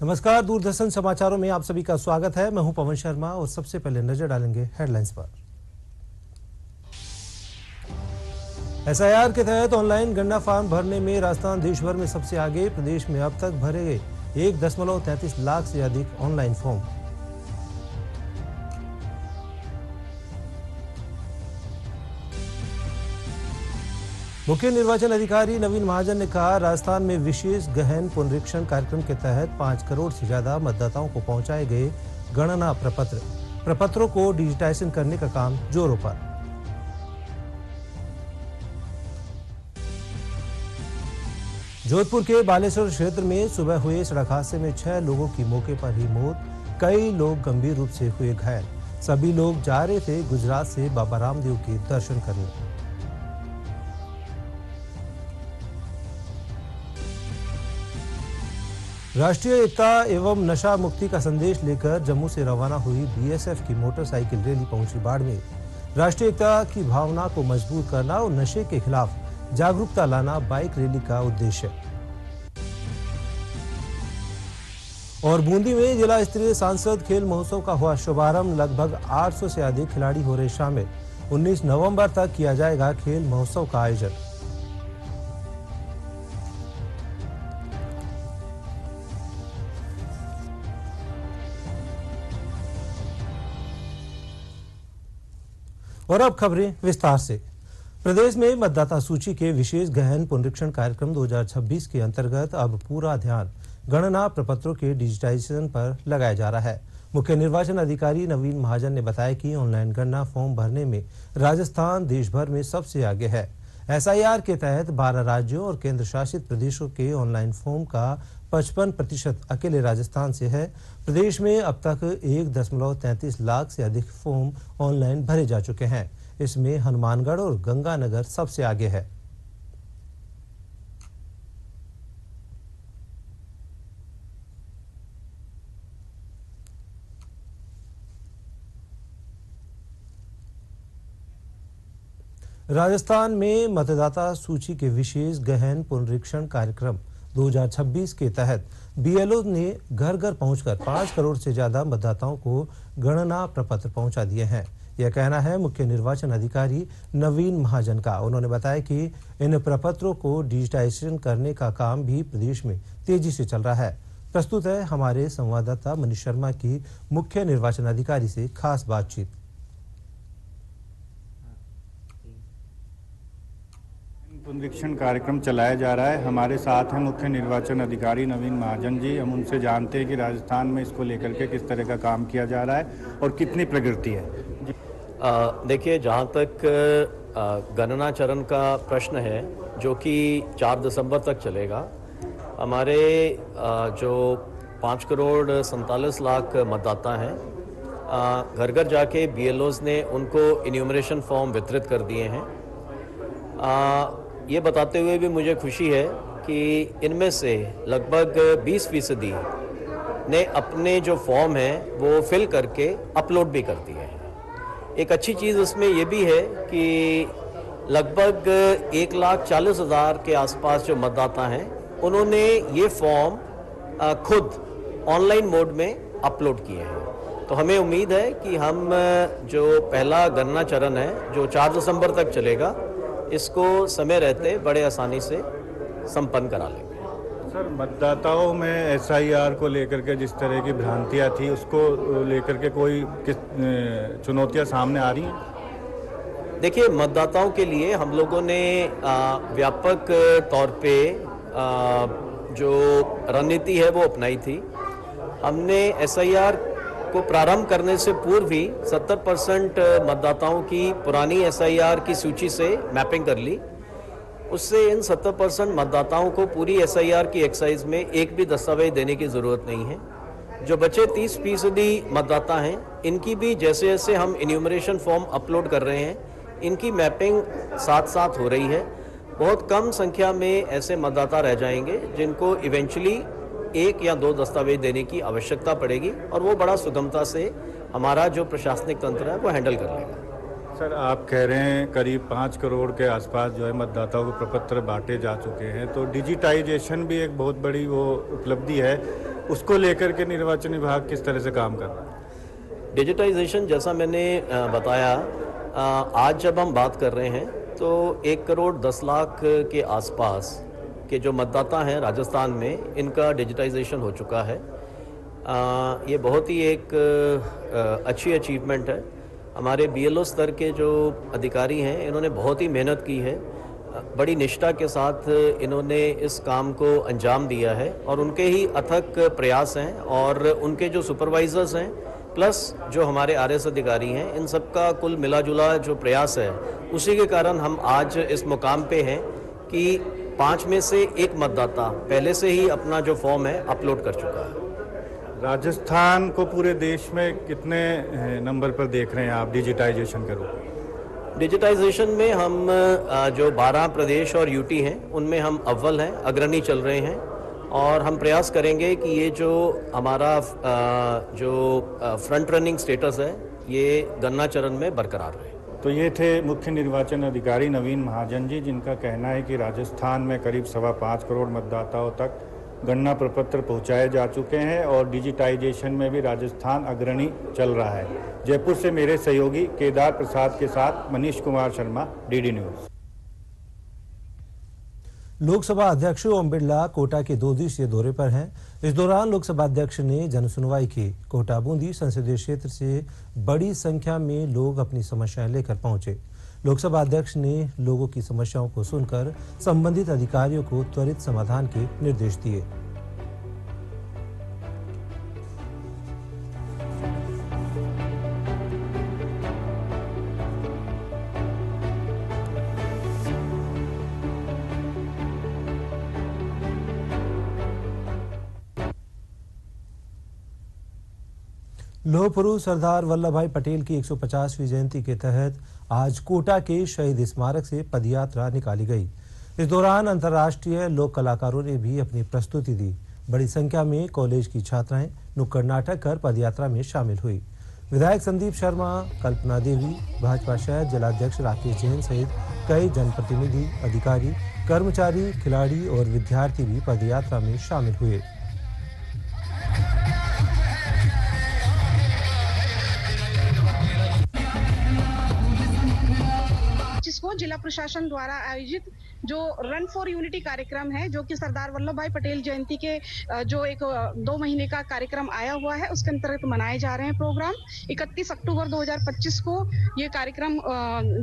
नमस्कार, दूरदर्शन समाचारों में आप सभी का स्वागत है। मैं हूं पवन शर्मा और सबसे पहले नजर डालेंगे हेडलाइंस पर। एसआईआर के तहत ऑनलाइन गन्ना फार्म भरने में राजस्थान देश भर में सबसे आगे। प्रदेश में अब तक भरे गए 1.33 लाख से अधिक ऑनलाइन फॉर्म। मुख्य निर्वाचन अधिकारी नवीन महाजन ने कहा, राजस्थान में विशेष गहन पुनरीक्षण कार्यक्रम के तहत 5 करोड़ से ज्यादा मतदाताओं को पहुंचाए गए गणना प्रपत्रों को डिजिटाइजेशन करने का काम जोरों पर। जोधपुर के बालेश्वर क्षेत्र में सुबह हुए सड़क हादसे में 6 लोगों की मौके पर ही मौत, कई लोग गंभीर रूप से हुए घायल। सभी लोग जा रहे थे गुजरात से बाबा रामदेव के दर्शन करने। राष्ट्रीय एकता एवं नशा मुक्ति का संदेश लेकर जम्मू से रवाना हुई बीएसएफ की मोटरसाइकिल रैली पहुंची बाड़मेर। राष्ट्रीय एकता की भावना को मजबूत करना और नशे के खिलाफ जागरूकता लाना बाइक रैली का उद्देश्य। और बूंदी में जिला स्तरीय सांसद खेल महोत्सव का हुआ शुभारंभ। लगभग 800 से अधिक खिलाड़ी हो रहे शामिल। 19 नवंबर तक किया जाएगा खेल महोत्सव का आयोजन। और अब खबरें विस्तार से। प्रदेश में मतदाता सूची के विशेष गहन पुनरीक्षण कार्यक्रम 2026 के अंतर्गत अब पूरा ध्यान गणना प्रपत्रों के डिजिटाइजेशन पर लगाया जा रहा है। मुख्य निर्वाचन अधिकारी नवीन महाजन ने बताया कि ऑनलाइन गणना फॉर्म भरने में राजस्थान देश भर में सबसे आगे है। एसआईआर के तहत 12 राज्यों और केंद्र शासित प्रदेशों के ऑनलाइन फॉर्म का 55% अकेले राजस्थान से है। प्रदेश में अब तक 1.33 लाख से अधिक फॉर्म ऑनलाइन भरे जा चुके हैं। इसमें हनुमानगढ़ और गंगानगर सबसे आगे है। राजस्थान में मतदाता सूची के विशेष गहन पुनरीक्षण कार्यक्रम 2026 के तहत बीएलओ ने घर घर पहुंचकर 5 करोड़ से ज्यादा मतदाताओं को गणना प्रपत्र पहुंचा दिए हैं। यह कहना है मुख्य निर्वाचन अधिकारी नवीन महाजन का। उन्होंने बताया कि इन प्रपत्रों को डिजिटाइजेशन करने का काम भी प्रदेश में तेजी से चल रहा है। प्रस्तुत है हमारे संवाददाता मनीष शर्मा की मुख्य निर्वाचन अधिकारी से खास बातचीत। पुनरीक्षण कार्यक्रम चलाया जा रहा है। हमारे साथ हैं मुख्य निर्वाचन अधिकारी नवीन महाजन जी। हम उनसे जानते हैं कि राजस्थान में इसको लेकर के किस तरह का काम किया जा रहा है और कितनी प्रगति है। देखिए, जहाँ तक गणना चरण का प्रश्न है जो कि 4 दिसंबर तक चलेगा, हमारे जो 5 करोड़ 47 लाख मतदाता हैं, घर घर जाके बीएलओज ने उनको इन्यूमरेशन फॉर्म वितरित कर दिए हैं। ये बताते हुए भी मुझे खुशी है कि इनमें से लगभग 20% ने अपने जो फॉर्म हैं वो फिल करके अपलोड भी कर दिए हैं। एक अच्छी चीज़ उसमें ये भी है कि लगभग 1,40,000 के आसपास जो मतदाता हैं उन्होंने ये फॉर्म खुद ऑनलाइन मोड में अपलोड किए हैं। तो हमें उम्मीद है कि हम जो पहला गणना चरण है जो 4 दिसंबर तक चलेगा, इसको समय रहते बड़े आसानी से संपन्न करा लेंगे। सर, मतदाताओं में एसआईआर को लेकर के जिस तरह की भ्रांतियां थी, उसको लेकर के कोई किस चुनौतियां सामने आ रही हैं? देखिए, मतदाताओं के लिए हम लोगों ने व्यापक तौर पे जो रणनीति है वो अपनाई थी। हमने एसआईआर को प्रारंभ करने से पूर्व ही 70% मतदाताओं की पुरानी एसआईआर की सूची से मैपिंग कर ली। उससे इन 70% मतदाताओं को पूरी एसआईआर की एक्साइज में एक भी दस्तावेज देने की ज़रूरत नहीं है। जो बचे 30% मतदाता हैं, इनकी भी जैसे जैसे हम इन्यूमरेशन फॉर्म अपलोड कर रहे हैं, इनकी मैपिंग साथ साथ हो रही है। बहुत कम संख्या में ऐसे मतदाता रह जाएंगे जिनको इवेंचुअली 1 या 2 दस्तावेज देने की आवश्यकता पड़ेगी और वो बड़ा सुगमता से हमारा जो प्रशासनिक तंत्र है वो हैंडल कर लेगा। सर, आप कह रहे हैं करीब 5 करोड़ के आसपास जो है मतदाताओं को प्रपत्र बांटे जा चुके हैं, तो डिजिटाइजेशन भी एक बहुत बड़ी वो उपलब्धि है। उसको लेकर के निर्वाचन विभाग किस तरह से काम कर रहा है? डिजिटाइजेशन, जैसा मैंने बताया, आज जब हम बात कर रहे हैं तो 1 करोड़ 10 लाख के आसपास के जो मतदाता हैं राजस्थान में, इनका डिजिटाइजेशन हो चुका है। ये बहुत ही एक अच्छी अचीवमेंट है। हमारे BLO स्तर के जो अधिकारी हैं, इन्होंने बहुत ही मेहनत की है, बड़ी निष्ठा के साथ इन्होंने इस काम को अंजाम दिया है और उनके ही अथक प्रयास हैं और उनके जो सुपरवाइजर्स हैं प्लस जो हमारे RS अधिकारी हैं, इन सब का कुल मिला जुला जो प्रयास है, उसी के कारण हम आज इस मुकाम पे हैं कि 5 में से 1 मतदाता पहले से ही अपना जो फॉर्म है अपलोड कर चुका है। राजस्थान को पूरे देश में कितने नंबर पर देख रहे हैं आप डिजिटाइजेशन करो? डिजिटाइजेशन में हम जो 12 प्रदेश और UT हैं, उनमें हम अव्वल हैं, अग्रणी चल रहे हैं और हम प्रयास करेंगे कि ये जो हमारा जो फ्रंट रनिंग स्टेटस है, ये गणना चरण में बरकरार रहे। तो ये थे मुख्य निर्वाचन अधिकारी नवीन महाजन जी, जिनका कहना है कि राजस्थान में करीब 5.25 करोड़ मतदाताओं तक गणना प्रपत्र पहुंचाए जा चुके हैं और डिजिटाइजेशन में भी राजस्थान अग्रणी चल रहा है। जयपुर से मेरे सहयोगी केदार प्रसाद के साथ मनीष कुमार शर्मा, DD न्यूज। लोकसभा अध्यक्ष ओम बिरला कोटा के 2 दिवसीय दौरे पर हैं। इस दौरान लोकसभा अध्यक्ष ने जनसुनवाई की। कोटा बूंदी संसदीय क्षेत्र से बड़ी संख्या में लोग अपनी समस्याएं लेकर पहुंचे। लोकसभा अध्यक्ष ने लोगों की समस्याओं को सुनकर संबंधित अधिकारियों को त्वरित समाधान के निर्देश दिए। लौह पुरुष सरदार वल्लभ भाई पटेल की 150वीं जयंती के तहत आज कोटा के शहीद स्मारक से पदयात्रा निकाली गई। इस दौरान अंतर्राष्ट्रीय लोक कलाकारों ने भी अपनी प्रस्तुति दी। बड़ी संख्या में कॉलेज की छात्राएं नुक्कड़ नाटक कर पदयात्रा में शामिल हुई। विधायक संदीप शर्मा, कल्पना देवी, भाजपा शहर जिलाध्यक्ष राकेश जैन सहित कई जनप्रतिनिधि, अधिकारी, कर्मचारी, खिलाड़ी और विद्यार्थी भी पदयात्रा में शामिल हुए। जिसको जिला प्रशासन द्वारा आयोजित जो रन फॉर यूनिटी कार्यक्रम है, जो कि सरदार वल्लभ भाई पटेल जयंती के जो एक 2 महीने का कार्यक्रम आया हुआ है, उसके अंतर्गत मनाए जा रहे हैं प्रोग्राम। 31 अक्टूबर 2025 को ये कार्यक्रम,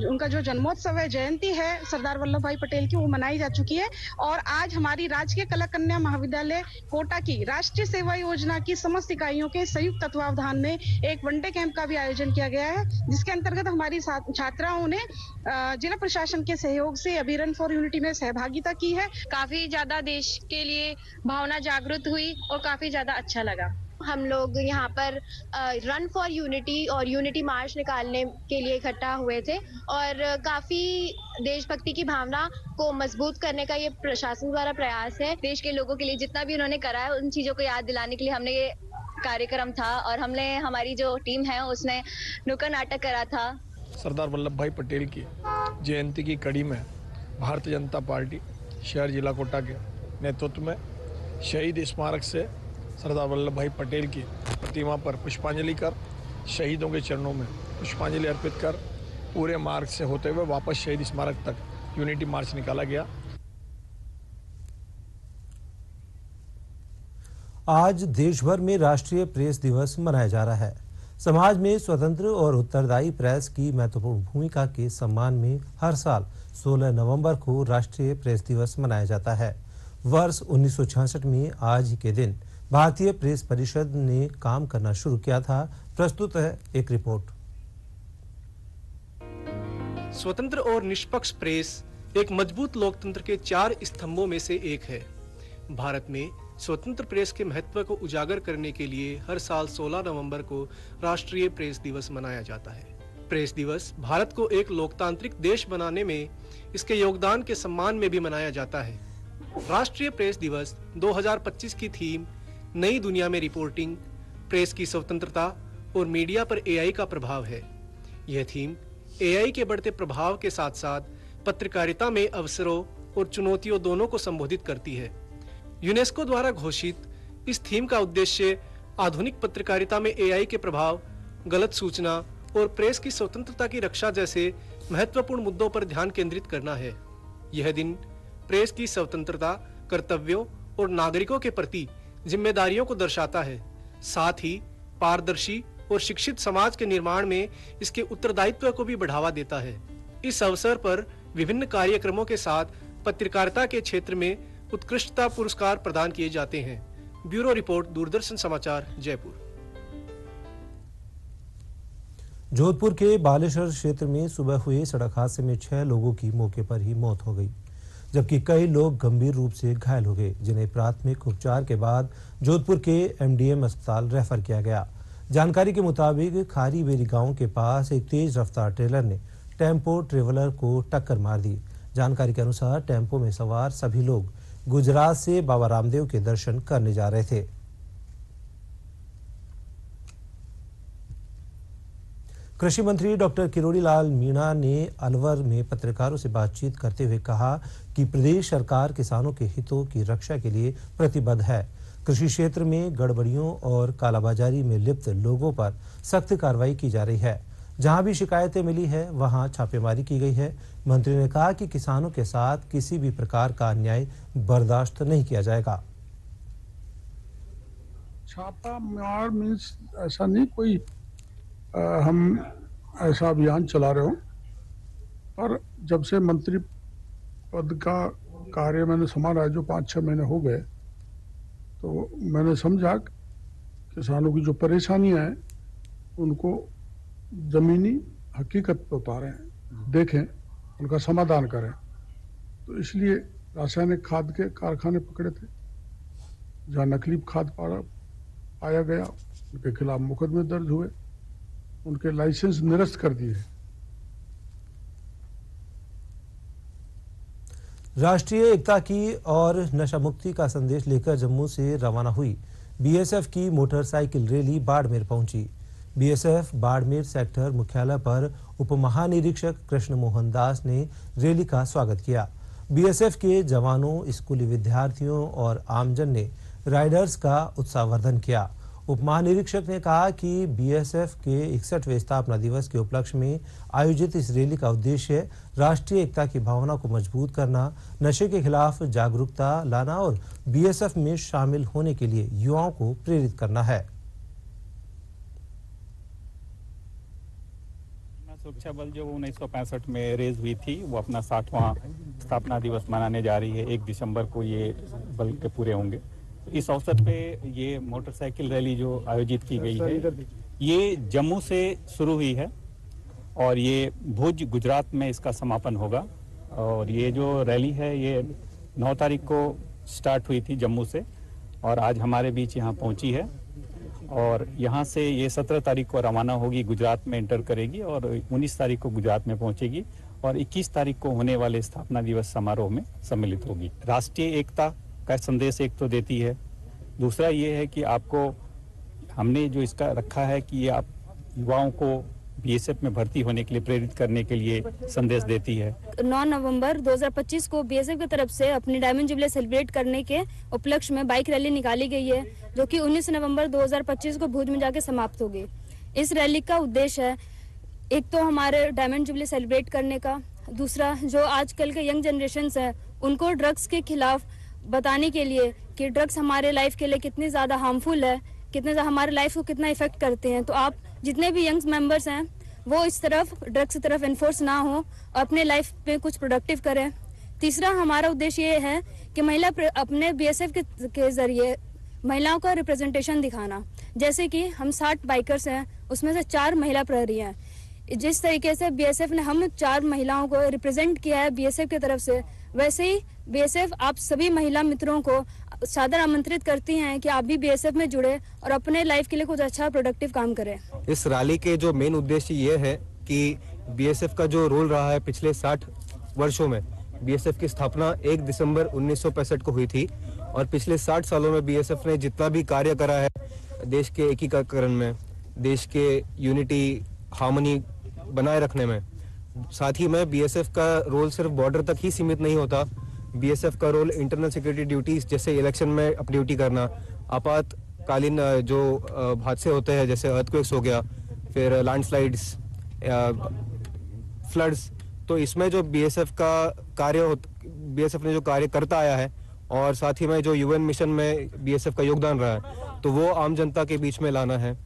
उनका जो जन्मोत्सव है, जयंती है सरदार वल्लभ भाई पटेल की, वो मनाई जा चुकी है। और आज हमारी राजकीय कला कन्या महाविद्यालय कोटा की राष्ट्रीय सेवा योजना की समस्त इकाइयों के संयुक्त तत्वावधान में एक वनडे कैंप का भी आयोजन किया गया है, जिसके अंतर्गत हमारी छात्राओं ने जिला प्रशासन के सहयोग से अभी रन फॉर यूनिटी में सहभागिता की है। काफी ज्यादा देश के लिए भावना जागृत हुई और काफी ज्यादा अच्छा लगा। हम लोग यहाँ पर रन फॉर यूनिटी और यूनिटी मार्च निकालने के लिए इकट्ठा हुए थे और काफी देशभक्ति की भावना को मजबूत करने का ये प्रशासन द्वारा प्रयास है। देश के लोगों के लिए जितना भी उन्होंने करा है, उन चीजों को याद दिलाने के लिए हमने ये कार्यक्रम था और हमने, हमारी जो टीम है उसने नुक्कड़ नाटक करा था। सरदार वल्लभ भाई पटेल की जयंती की कड़ी में भारतीय जनता पार्टी शहर जिला कोटा के नेतृत्व में शहीद स्मारक से सरदार वल्लभ भाई पटेल की प्रतिमा पर पुष्पांजलि कर, शहीदों के चरणों में पुष्पांजलि अर्पित कर, पूरे मार्ग से होते हुए वापस शहीद स्मारक तक यूनिटी मार्च निकाला गया। आज देश भर में राष्ट्रीय प्रेस दिवस मनाया जा रहा है। समाज में स्वतंत्र और उत्तरदायी प्रेस की महत्वपूर्ण भूमिका के सम्मान में हर साल 16 नवंबर को राष्ट्रीय प्रेस दिवस मनाया जाता है। वर्ष 1966 में आज ही के दिन भारतीय प्रेस परिषद ने काम करना शुरू किया था। प्रस्तुत है एक रिपोर्ट। स्वतंत्र और निष्पक्ष प्रेस एक मजबूत लोकतंत्र के 4 स्तंभों में से एक है। भारत में स्वतंत्र प्रेस के महत्व को उजागर करने के लिए हर साल 16 नवंबर को राष्ट्रीय प्रेस दिवस मनाया जाता है। प्रेस दिवस भारत को एक लोकतांत्रिक देश बनाने में इसके योगदान के सम्मान में भी मनाया जाता है। राष्ट्रीय प्रेस दिवस 2025 की थीम नई दुनिया में रिपोर्टिंग, प्रेस की स्वतंत्रता और मीडिया पर AI का प्रभाव है। यह थीम AI के बढ़ते प्रभाव के साथ साथ पत्रकारिता में अवसरों और चुनौतियों दोनों को संबोधित करती है। यूनेस्को द्वारा घोषित इस थीम का उद्देश्य आधुनिक पत्रकारिता में एआई के प्रभाव, गलत सूचना और प्रेस की स्वतंत्रता की रक्षा जैसे महत्वपूर्ण मुद्दों पर ध्यान केंद्रित करना है। यह दिन प्रेस की स्वतंत्रता, कर्तव्यों और नागरिकों के प्रति जिम्मेदारियों को दर्शाता है। साथ ही पारदर्शी और शिक्षित समाज के निर्माण में इसके उत्तरदायित्व को भी बढ़ावा देता है। इस अवसर पर विभिन्न कार्यक्रमों के साथ पत्रकारिता के क्षेत्र में उत्कृष्टता पुरस्कार प्रदान किए जाते हैं। ब्यूरो रिपोर्ट, दूरदर्शन समाचार, जयपुर। जोधपुर के बालेश्वर क्षेत्र में सुबह हुए सड़क हादसे में 6 लोगों की मौके पर ही मौत हो गई, जबकि कई लोग गंभीर रूप से घायल हो गए, जिन्हें प्राथमिक उपचार के बाद जोधपुर के एमडीएम अस्पताल रेफर किया गया। जानकारी के मुताबिक खारीबेरी गांव के पास एक तेज रफ्तार ट्रेलर ने टेम्पो ट्रेवलर को टक्कर मार दी। जानकारी के अनुसार टेम्पो में सवार सभी लोग गुजरात से बाबा रामदेव के दर्शन करने जा रहे थे। कृषि मंत्री डॉक्टर किरोड़ी लाल मीणा ने अलवर में पत्रकारों से बातचीत करते हुए कहा कि प्रदेश सरकार किसानों के हितों की रक्षा के लिए प्रतिबद्ध है। कृषि क्षेत्र में गड़बड़ियों और कालाबाजारी में लिप्त लोगों पर सख्त कार्रवाई की जा रही है। जहां भी शिकायतें मिली है वहां छापेमारी की गई है। मंत्री ने कहा कि किसानों के साथ किसी भी प्रकार का अन्याय बर्दाश्त नहीं किया जाएगा। छापा मार मीन्स ऐसा नहीं कोई हम ऐसा अभियान चला रहे हो, पर जब से मंत्री पद का कार्य मैंने संभाला है, जो 5-6 महीने हो गए, तो मैंने समझा किसानों की जो परेशानियां हैं उनको जमीनी हकीकत पे उतारें, देखें, उनका समाधान करें। तो इसलिए रासायनिक खाद के कारखाने पकड़े थे, जहाँ नकली खाद पाया गया, उनके खिलाफ मुकदमे दर्ज हुए, उनके लाइसेंस निरस्त कर दिए। राष्ट्रीय एकता की और नशा मुक्ति का संदेश लेकर जम्मू से रवाना हुई बीएसएफ की मोटरसाइकिल रैली बाड़मेर पहुंची। बीएसएफ बाड़मेर सेक्टर मुख्यालय पर उप महानिरीक्षक कृष्ण मोहन दास ने रैली का स्वागत किया। बीएसएफ के जवानों, स्कूली विद्यार्थियों और आमजन ने राइडर्स का उत्साहवर्धन किया। उप महानिरीक्षक ने कहा कि बीएसएफ के 61वें स्थापना दिवस के उपलक्ष्य में आयोजित इस रैली का उद्देश्य राष्ट्रीय एकता की भावना को मजबूत करना, नशे के खिलाफ जागरूकता लाना और बीएसएफ में शामिल होने के लिए युवाओं को प्रेरित करना है। सुरक्षा बल जो 1965 में रेज हुई थी, वो अपना 60वां स्थापना दिवस मनाने जा रही है। 1 दिसंबर को ये बल के पूरे होंगे। इस अवसर पे ये मोटरसाइकिल रैली जो आयोजित की गई है, ये जम्मू से शुरू हुई है और ये भुज, गुजरात में इसका समापन होगा। और ये जो रैली है ये 9 तारीख को स्टार्ट हुई थी जम्मू से और आज हमारे बीच यहाँ पहुँची है। और यहाँ से ये 17 तारीख को रवाना होगी, गुजरात में एंटर करेगी और 19 तारीख को गुजरात में पहुँचेगी और 21 तारीख को होने वाले स्थापना दिवस समारोह में सम्मिलित होगी। राष्ट्रीय एकता का संदेश एक तो देती है, दूसरा ये है कि आपको हमने जो इसका रखा है कि ये आप युवाओं को बीएसएफ में भर्ती होने के लिए प्रेरित करने के लिए संदेश देती है। 9 नवंबर 2025 को बीएसएफ की तरफ से अपनी डायमंड जुबली सेलिब्रेट करने के उपलक्ष्य में बाइक रैली निकाली गई है, जो कि 19 नवंबर 2025 को भुज में जाके समाप्त होगी। इस रैली का उद्देश्य है एक तो हमारे डायमंड जुबली सेलिब्रेट करने का, दूसरा जो आजकल के यंग जनरेशन है उनको ड्रग्स के खिलाफ बताने के लिए कि ड्रग्स हमारे लाइफ के लिए कितनी ज़्यादा हार्मफुल है, कितने हमारे लाइफ को कितना इफेक्ट करते हैं। तो आप जितने भी यंग मेंबर्स हैं वो इस तरफ ड्रग्स की तरफ एनफोर्स ना हो और अपने लाइफ पे कुछ प्रोडक्टिव करें। तीसरा हमारा उद्देश्य ये है कि महिला अपने बीएसएफ के जरिए महिलाओं का रिप्रेजेंटेशन दिखाना। जैसे कि हम 60 बाइकर्स हैं, उसमें से 4 महिला प्रहरी हैं। जिस तरीके से बीएसएफ ने हम 4 महिलाओं को रिप्रेजेंट किया है बीएसएफ की तरफ से, वैसे ही बीएसएफ आप सभी महिला मित्रों को सादर आमंत्रित करती हैं कि आप भी बीएसएफ में जुड़े और अपने लाइफ के लिए कुछ अच्छा प्रोडक्टिव काम करें। इस रैली के जो मेन उद्देश्य ये है कि बीएसएफ का जो रोल रहा है पिछले 60 वर्षों में, बीएसएफ की स्थापना 1 दिसंबर 1965 को हुई थी और पिछले 60 सालों में बीएसएफ ने जितना भी कार्य करा है देश के एकीकरण में, देश के यूनिटी हार्मनी बनाए रखने में, साथ ही में बीएसएफ का रोल सिर्फ बॉर्डर तक ही सीमित नहीं होता। बीएसएफ का रोल इंटरनल सिक्योरिटी ड्यूटीज जैसे इलेक्शन में अपनी ड्यूटी करना, आपातकालीन जो हादसे होते हैं जैसे अर्थक्वेक्स हो गया, फिर लैंडस्लाइड्स, फ्लड्स, तो इसमें जो बीएसएफ ने जो कार्य करता आया है और साथ ही में जो यूएन मिशन में बीएसएफ का योगदान रहा है, तो वो आम जनता के बीच में लाना है।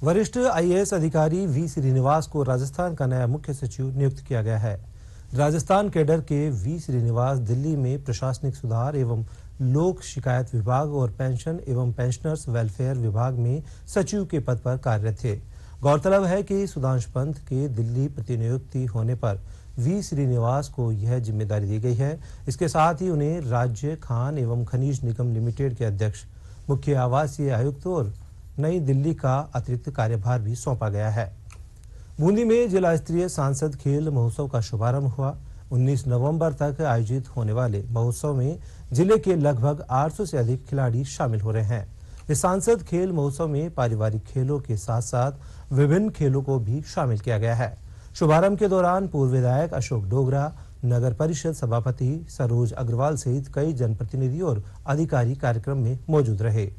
वरिष्ठ आईएएस अधिकारी वी श्रीनिवास को राजस्थान का नया मुख्य सचिव नियुक्त किया गया है। राजस्थान कैडर के वी श्रीनिवास दिल्ली में प्रशासनिक सुधार एवं लोक शिकायत विभाग और पेंशन एवं पेंशनर्स वेलफेयर विभाग में सचिव के पद पर कार्यरत थे। गौरतलब है कि सुधांशु पंत के दिल्ली प्रतिनियुक्ति होने पर वी श्रीनिवास को यह जिम्मेदारी दी गई है। इसके साथ ही उन्हें राज्य खान एवं खनिज निगम लिमिटेड के अध्यक्ष, मुख्य आवासीय आयुक्त और नई दिल्ली का अतिरिक्त कार्यभार भी सौंपा गया है। बूंदी में जिला स्तरीय सांसद खेल महोत्सव का शुभारंभ हुआ। 19 नवंबर तक आयोजित होने वाले महोत्सव में जिले के लगभग 800 से अधिक खिलाड़ी शामिल हो रहे हैं। इस सांसद खेल महोत्सव में पारिवारिक खेलों के साथ साथ विभिन्न खेलों को भी शामिल किया गया है। शुभारंभ के दौरान पूर्व विधायक अशोक डोगरा, नगर परिषद सभापति सरोज अग्रवाल सहित कई जनप्रतिनिधि और अधिकारी कार्यक्रम में मौजूद रहे।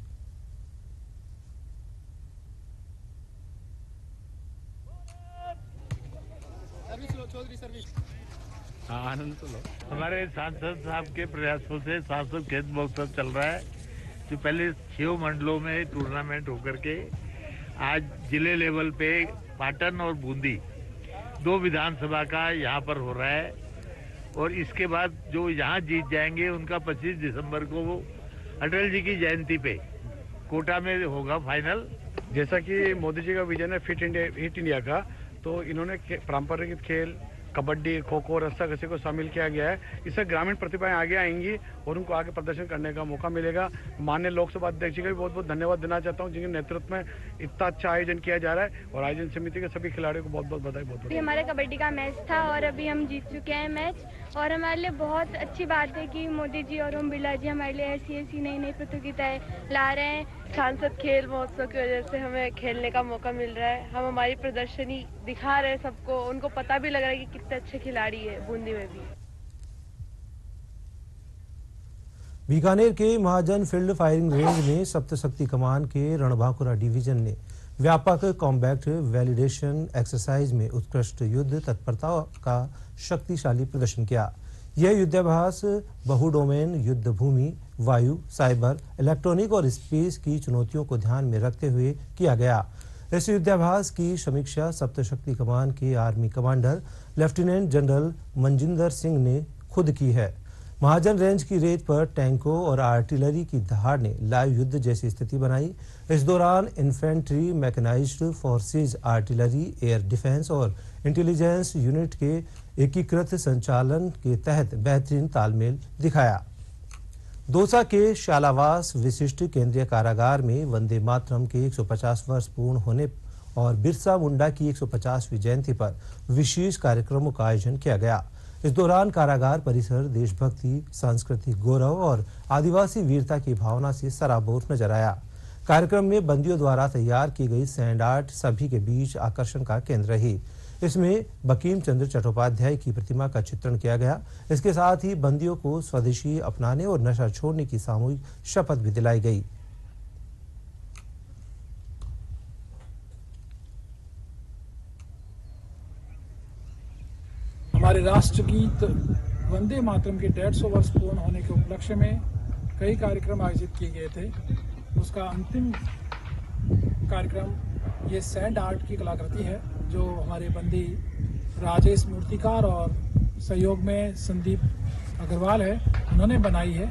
आनंद तो लो। हमारे सांसद साहब के प्रयासों से सांसद खेल महोत्सव चल रहा है, जो पहले 6 मंडलों में टूर्नामेंट होकर के आज जिले लेवल पे पाटन और बूंदी 2 विधानसभा का यहाँ पर हो रहा है। और इसके बाद जो यहाँ जीत जाएंगे उनका 25 दिसंबर को वो अटल जी की जयंती पे कोटा में होगा फाइनल। जैसा कि मोदी जी का विजन है फिट इंडिया का, तो इन्होंने पारंपरिक खेल कबड्डी, खो खो, रस्साकशी को शामिल किया गया है। इससे ग्रामीण प्रतिभाएं आगे आएंगी और उनको आगे प्रदर्शन करने का मौका मिलेगा। माननीय लोकसभा अध्यक्ष जी का भी बहुत बहुत धन्यवाद देना चाहता हूं, जिनके नेतृत्व में इतना अच्छा आयोजन किया जा रहा है और आयोजन समिति के सभी खिलाड़ियों को बहुत बहुत बधाई। बहुत हमारे कबड्डी का मैच था और अभी हम जीत चुके हैं मैच, और हमारे लिए बहुत अच्छी बात है कि मोदी जी और ओम बिरला जी हमारे लिए ऐसी नई प्रतियोगिताएं ला रहे हैं। सांसद खेल महोत्सव की वजह से हमें खेलने का मौका मिल रहा है। हम हमारी प्रदर्शनी दिखा रहे हैं सबको, उनको पता भी लग रहा है कि कितने अच्छे खिलाड़ी है बूंदी में भी। बीकानेर के महाजन फील्ड फायरिंग रेंज में सप्तशक्ति कमान के रणभाकुरा डिवीजन ने व्यापक कॉम्बैक्ट वैलिडेशन एक्सरसाइज में उत्कृष्ट युद्ध तत्परता का शक्तिशाली प्रदर्शन किया। यह युद्धाभ्यास बहुडोमेन युद्ध भूमि, वायु, साइबर, इलेक्ट्रॉनिक और स्पेस की चुनौतियों को ध्यान में रखते हुए किया गया। इस युद्धाभ्यास की समीक्षा सप्तशक्ति कमान के army commander lieutenant general Manjinder Singh ने खुद की है। महाजन रेंज की रेत पर टैंकों और आर्टिलरी की दहाड़ ने लाइव युद्ध जैसी स्थिति बनाई। इस दौरान infantry, mechanised forces, artillery, air defence और इंटेलिजेंस यूनिट के एकीकृत संचालन के तहत बेहतरीन तालमेल दिखाया। दौसा के शालावास विशिष्ट केंद्रीय कारागार में वंदे मातरम के 150 वर्ष पूर्ण होने और बिरसा मुंडा की 150वीं जयंती पर विशेष कार्यक्रमों का आयोजन किया गया। इस दौरान कारागार परिसर देशभक्ति, सांस्कृतिक गौरव और आदिवासी वीरता की भावना से सराबोर नजर आया। कार्यक्रम में बंदियों द्वारा तैयार की गई सैंड आर्ट सभी के बीच आकर्षण का केंद्र रही। इसमें बंकिम चंद्र चट्टोपाध्याय की प्रतिमा का चित्रण किया गया। इसके साथ ही बंदियों को स्वदेशी अपनाने और नशा छोड़ने की सामूहिक शपथ भी दिलाई गई। हमारे राष्ट्रगीत वंदे मातरम के 150 वर्ष पूर्ण होने के उपलक्ष्य में कई कार्यक्रम आयोजित किए गए थे। उसका अंतिम कार्यक्रम ये सैंड आर्ट की कलाकृति है, जो हमारे बंदी राजेश मूर्तिकार और सहयोग में संदीप अग्रवाल है, उन्होंने बनाई है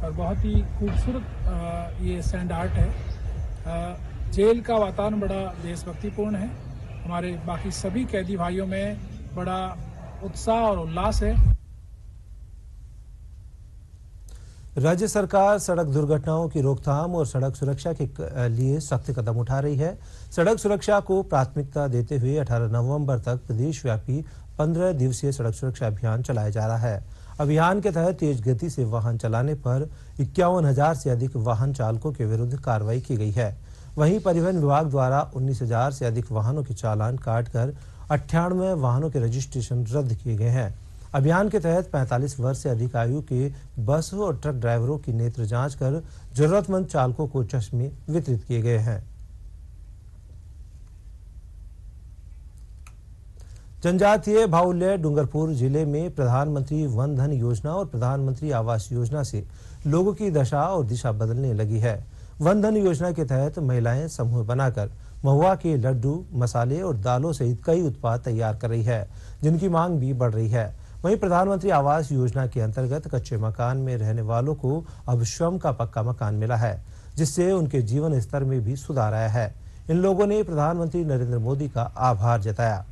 और बहुत ही खूबसूरत ये सैंड आर्ट है। जेल का वातावरण बड़ा देशभक्तिपूर्ण है। हमारे बाकी सभी कैदी भाइयों में बड़ा उत्साह और उल्लास है। राज्य सरकार सड़क दुर्घटनाओं की रोकथाम और सड़क सुरक्षा के लिए सख्त कदम उठा रही है। सड़क सुरक्षा को प्राथमिकता देते हुए 18 नवंबर तक प्रदेशव्यापी 15 दिवसीय सड़क सुरक्षा अभियान चलाया जा रहा है। अभियान के तहत तेज गति से वाहन चलाने पर 51,000 से अधिक वाहन चालकों के विरुद्ध कार्रवाई की गई है। वहीं परिवहन विभाग द्वारा 19,000 से अधिक वाहनों के चालान काटकर 98 वाहनों के रजिस्ट्रेशन रद्द किए गए हैं। अभियान के तहत 45 वर्ष से अधिक आयु के बस और ट्रक ड्राइवरों की नेत्र जांच कर जरूरतमंद चालकों को चश्मे वितरित किए गए हैं। जनजातीय बाहुल्य डूंगरपुर जिले में प्रधानमंत्री वन धन योजना और प्रधानमंत्री आवास योजना से लोगों की दशा और दिशा बदलने लगी है। वन धन योजना के तहत महिलाएं समूह बनाकर महुआ के लड्डू, मसाले और दालों सहित कई उत्पाद तैयार कर रही है, जिनकी मांग भी बढ़ रही है। वहीं प्रधानमंत्री आवास योजना के अंतर्गत कच्चे मकान में रहने वालों को अब श्रम का पक्का मकान मिला है, जिससे उनके जीवन स्तर में भी सुधार आया है। इन लोगों ने प्रधानमंत्री नरेंद्र मोदी का आभार जताया।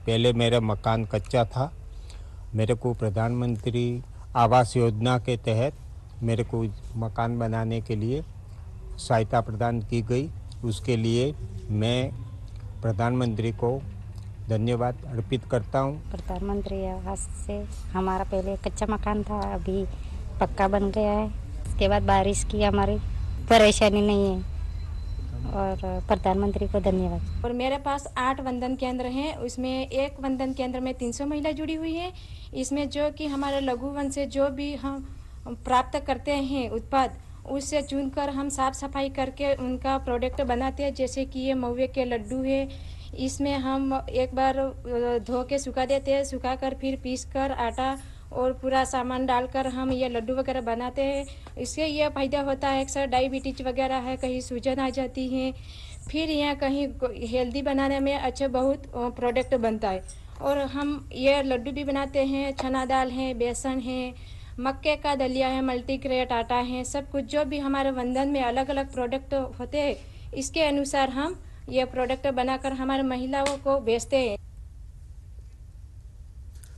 पहले मेरा मकान कच्चा था, मेरे को प्रधानमंत्री आवास योजना के तहत मेरे को मकान बनाने के लिए सहायता प्रदान की गई। उसके लिए मैं प्रधानमंत्री को धन्यवाद अर्पित करता हूं। प्रधानमंत्री आवास से हमारा पहले कच्चा मकान था, अभी पक्का बन गया है। इसके बाद बारिश की हमारी परेशानी नहीं है और प्रधानमंत्री को धन्यवाद। और मेरे पास 8 वंदन केंद्र हैं, उसमें एक वंदन केंद्र में 300 महिला जुड़ी हुई है। इसमें जो कि हमारे लघु वन से जो भी हम प्राप्त करते हैं उत्पाद, उससे चुनकर हम साफ सफाई करके उनका प्रोडक्ट बनाते हैं। जैसे कि ये महुए के लड्डू है, इसमें हम एक बार धो के सुखा देते हैं, सुखाकर फिर पीस कर आटा और पूरा सामान डालकर हम ये लड्डू वगैरह बनाते हैं। इससे ये फायदा होता है, अक्सर डायबिटीज वगैरह है, कहीं सूजन आ जाती है, फिर यहाँ कहीं हेल्दी बनाने में अच्छे बहुत प्रोडक्ट बनता है। और हम ये लड्डू भी बनाते हैं, चना दाल है, बेसन है, मक्के का दलिया है, मल्टीग्रेन आटा है, सब कुछ जो भी हमारे वंदन में अलग अलग प्रोडक्ट होते हैं, इसके अनुसार हम ये प्रोडक्ट बनाकर हमारे महिलाओं को बेचते हैं।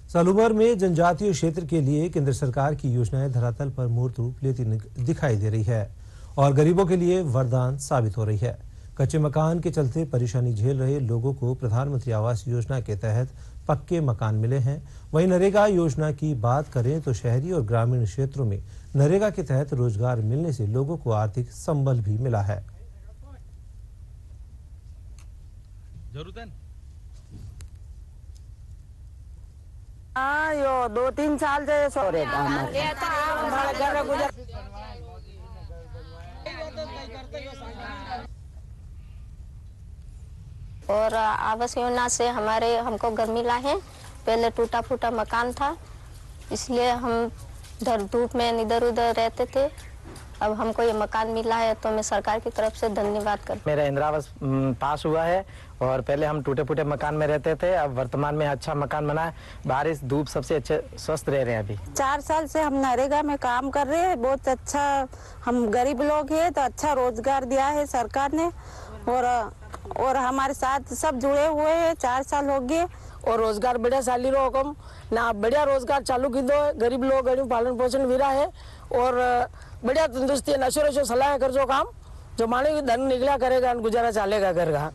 सालूमर में जनजातीय क्षेत्र के लिए केंद्र सरकार की योजनाएं धरातल पर मूर्त रूप लेती दिखाई दे रही है और गरीबों के लिए वरदान साबित हो रही है। कच्चे मकान के चलते परेशानी झेल रहे लोगों को प्रधानमंत्री आवास योजना के तहत पक्के मकान मिले हैं। वहीं नरेगा योजना की बात करें तो शहरी और ग्रामीण क्षेत्रों में नरेगा के तहत रोजगार मिलने से लोगों को आर्थिक संबल भी मिला है। यो 2-3 साल से सो रहे और आवास योजना से हमको घर मिला है। पहले टूटा फूटा मकान था, इसलिए हम धूप में इधर उधर रहते थे। अब हमको ये मकान मिला है तो मैं सरकार की तरफ से धन्यवाद करती हूँ। मेरा इंदिरा आवास पास हुआ है और पहले हम टूटे फूटे मकान में रहते थे, अब वर्तमान में अच्छा मकान बना है। बारिश धूप सबसे अच्छे स्वस्थ रह रहे हैं। अभी 4 साल से हम नरेगा में काम कर रहे हैं। बहुत अच्छा, हम गरीब लोग हैं तो अच्छा रोजगार दिया है सरकार ने और हमारे साथ सब जुड़े हुए हैं। 4 साल हो गए और रोजगार बढ़िया चाली रो हुकम ना, बढ़िया रोजगार चालू की दो। गरीब लोग गरीब पालन पोषण भी रहा है और बढ़िया तंदुरुस्ती नशो सलाह कर जो काम जो माने की धन निकला करेगा, गुजारा चलेगा घर का।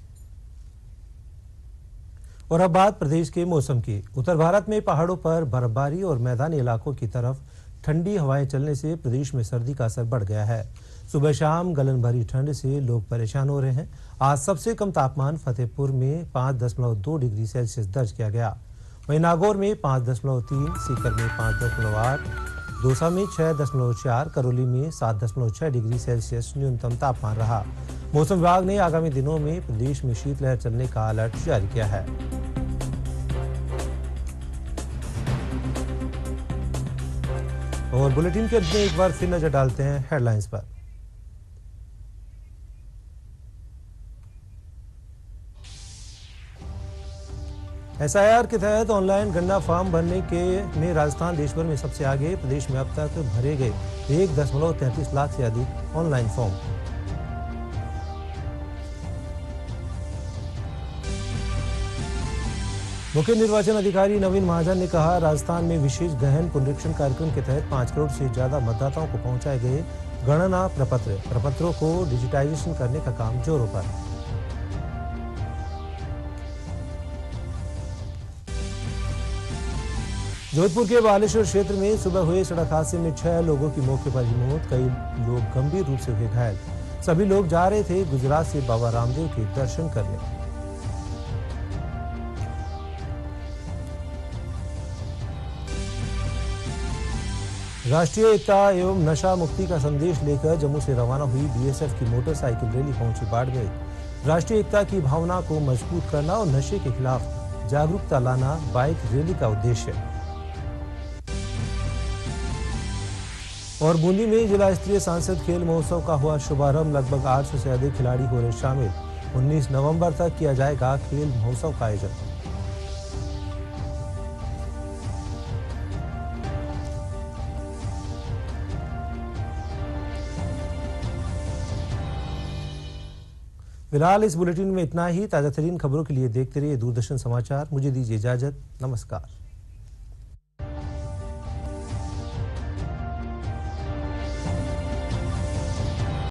और अब बात प्रदेश के मौसम की। उत्तर भारत में पहाड़ों पर बर्फबारी और मैदानी इलाकों की तरफ ठंडी हवाएं चलने से प्रदेश में सर्दी का असर बढ़ गया है। सुबह शाम गलन भरी ठंड से लोग परेशान हो रहे हैं। आज सबसे कम तापमान फतेहपुर में 5.2 डिग्री सेल्सियस दर्ज किया गया। वहीं नागौर में 5.3, सीकर में 5.8, दौसा में 6.4, करौली में 7.6 डिग्री सेल्सियस न्यूनतम तापमान रहा। मौसम विभाग ने आगामी दिनों में प्रदेश में शीतलहर चलने का अलर्ट जारी किया है। और बुलेटिन के अंत में एक बार फिर नजर डालते हैं हेडलाइंस पर। एसआईआर के तहत ऑनलाइन गन्ना फॉर्म भरने में राजस्थान देश भर में सबसे आगे। प्रदेश में अब तक भरे गए 1.33 लाख से अधिक ऑनलाइन फॉर्म। मुख्य निर्वाचन अधिकारी नवीन महाजन ने कहा, राजस्थान में विशेष गहन पुनरीक्षण कार्यक्रम के तहत 5 करोड़ से ज्यादा मतदाताओं को पहुंचाए गए गणना प्रपत्रों को डिजिटाइजेशन करने का काम जोरों पर। जोधपुर के बालेश्वर क्षेत्र में सुबह हुए सड़क हादसे में 6 लोगों की मौके पर ही मौत, कई लोग गंभीर रूप से हुए घायल। सभी लोग जा रहे थे गुजरात से बाबा रामदेव के दर्शन करने। राष्ट्रीय एकता एवं नशा मुक्ति का संदेश लेकर जम्मू से रवाना हुई बीएसएफ की मोटरसाइकिल रैली पहुंची बाड़मेर। राष्ट्रीय एकता की भावना को मजबूत करना और नशे के खिलाफ जागरूकता लाना बाइक रैली का उद्देश्य। और बूंदी में जिला स्तरीय सांसद खेल महोत्सव का हुआ शुभारंभ। लगभग 800 से अधिक खिलाड़ी हो रहे शामिल। 19 नवंबर तक किया जाएगा खेल महोत्सव का आयोजन। फिलहाल इस बुलेटिन में इतना ही। ताजा तरीन खबरों के लिए देखते रहिए दूरदर्शन समाचार। मुझे दीजिए इजाजत। नमस्कार।